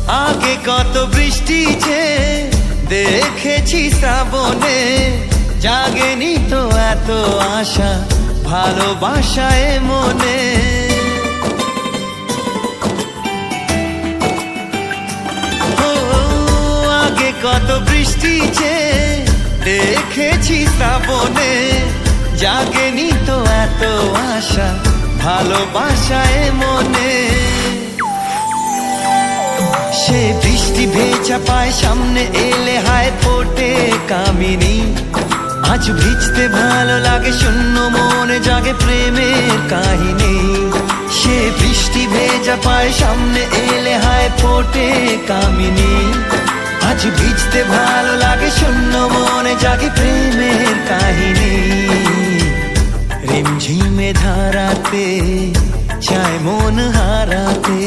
আগে কত বৃষ্টি যে দেখেছি শ্রাবণে, জাগেনি তো এত আশা ভালোবাসায় মনে। ও আগে কত বৃষ্টি যে দেখেছি শ্রাবণে, জাগেনি তো এত আশা ভালোবাসায় মনে। সে বৃষ্টি ভেজা পায় সামনে এলে হায় ফোটে কামিনী। আজ ভিজতে ভালো লাগে শূন্য মনে জাগে প্রেমের কাহিনী। সে বৃষ্টি ভেজা পায় সামনে এলে হায় ফোটে কামিনী। আজ ভিজতে ভালো লাগে শূন্য মনে জাগে প্রেমের কাহিনী। রিমঝিমে ধারাতে চায় মন হারাতে।